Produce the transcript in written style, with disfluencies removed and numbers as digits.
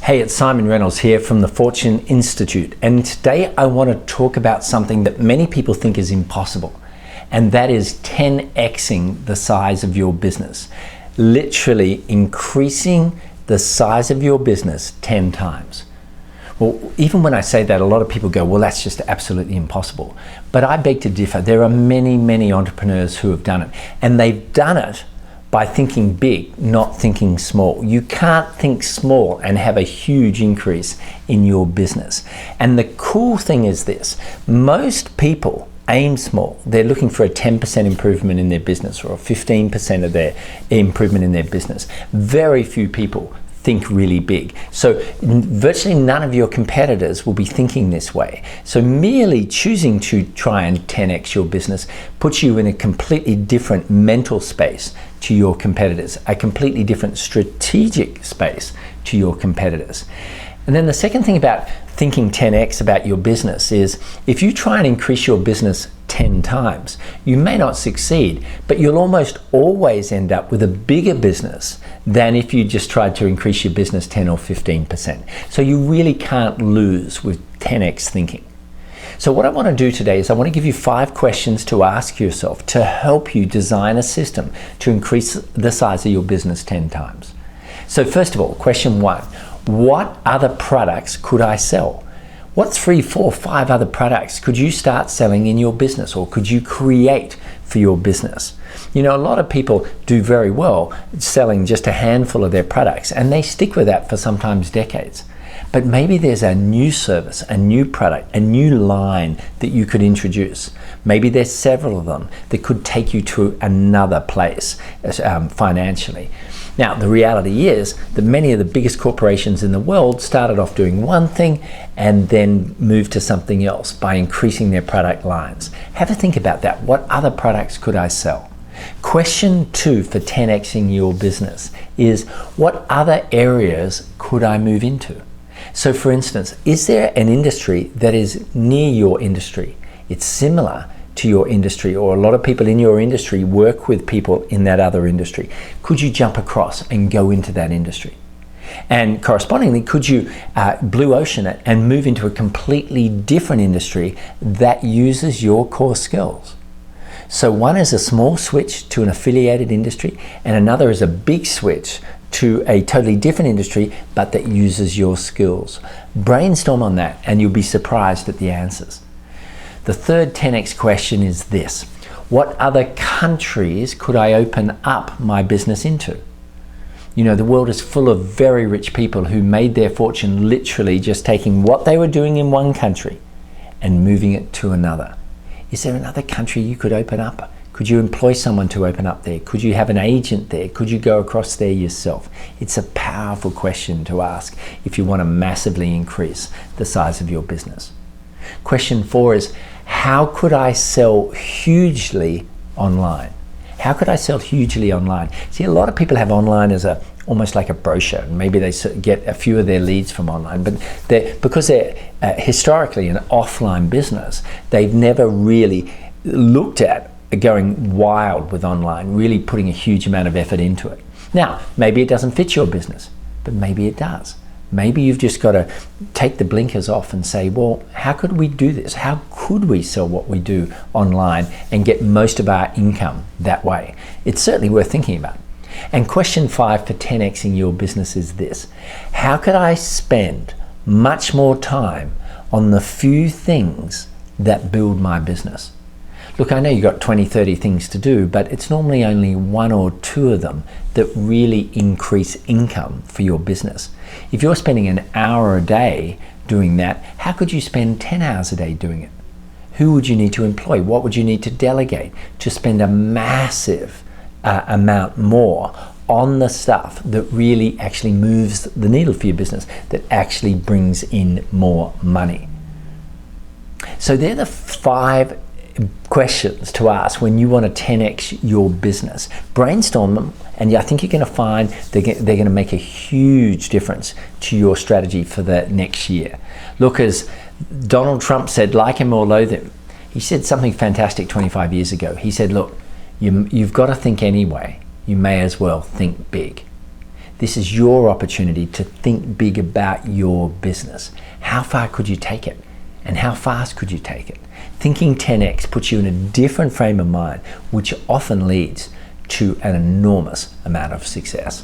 Hey, it's Simon Reynolds here from the Fortune Institute, and today I want to talk about something that many people think is impossible, and that is 10xing the size of your business. Literally increasing the size of your business 10 times. Well, even when I say that, a lot of people go, well, that's just absolutely impossible. But I beg to differ. There are many entrepreneurs who have done it, and they've done it by thinking big, not thinking small. You can't think small and have a huge increase in your business. And the cool thing is this: most people aim small. They're looking for a 10% improvement in their business or a 15% of their improvement in their business. Very few people think really big. So virtually none of your competitors will be thinking this way. So merely choosing to try and 10x your business puts you in a completely different mental space to your competitors, a completely different strategic space to your competitors. And then the second thing about thinking 10x about your business is if you try and increase your business 10 times, you may not succeed, but you'll almost always end up with a bigger business than if you just tried to increase your business 10 or 15%. So you really can't lose with 10x thinking. So what I want to do today is I want to give you 5 questions to ask yourself to help you design a system to increase the size of your business 10 times. So first of all, question 1, what other products could I sell? What 3, 4, 5 other products could you start selling in your business, or could you create for your business? You know, a lot of people do very well selling just a handful of their products, and they stick with that for sometimes decades. But maybe there's a new service, a new product, a new line that you could introduce. Maybe there's several of them that could take you to another place financially. Now, the reality is that many of the biggest corporations in the world started off doing one thing and then moved to something else by increasing their product lines. Have a think about that. What other products could I sell? Question 2 for 10xing your business is, what other areas could I move into? So for instance, is there an industry that is near your industry? It's similar to your industry, or a lot of people in your industry work with people in that other industry. Could you jump across and go into that industry? And correspondingly, could you blue ocean it and move into a completely different industry that uses your core skills? So one is a small switch to an affiliated industry, and another is a big switch to a totally different industry, but that uses your skills. Brainstorm on that and you'll be surprised at the answers. The third 10x question is this: what other countries could I open up my business into? You know, the world is full of very rich people who made their fortune literally just taking what they were doing in one country and moving it to another. Is there another country you could open up? Could you employ someone to open up there? Could you have an agent there? Could you go across there yourself? It's a powerful question to ask if you want to massively increase the size of your business. Question 4 is, how could I sell hugely online? How could I sell hugely online? See, a lot of people have online as almost like a brochure. Maybe they get a few of their leads from online, but because they're historically an offline business, they've never really looked at going wild with online, really putting a huge amount of effort into it. Now, maybe it doesn't fit your business, but maybe it does. Maybe you've just got to take the blinkers off and say, well, how could we do this? How could we sell what we do online and get most of our income that way? It's certainly worth thinking about. And question 5 for 10xing your business is this: how could I spend much more time on the few things that build my business? Look, I know you've got 20, 30 things to do, but it's normally only 1 or 2 of them that really increase income for your business. If you're spending an hour a day doing that, how could you spend 10 hours a day doing it? Who would you need to employ? What would you need to delegate to spend a massive amount more on the stuff that really actually moves the needle for your business, that actually brings in more money? So they're the 5 questions to ask when you want to 10x your business. Brainstorm them, and I think you're going to find they're going to make a huge difference to your strategy for the next year. Look, as Donald Trump said, like him or loathe him, he said something fantastic 25 years ago. He said, look, you've got to think anyway. You may as well think big. This is your opportunity to think big about your business. How far could you take it? And how fast could you take it? Thinking 10x puts you in a different frame of mind, which often leads to an enormous amount of success.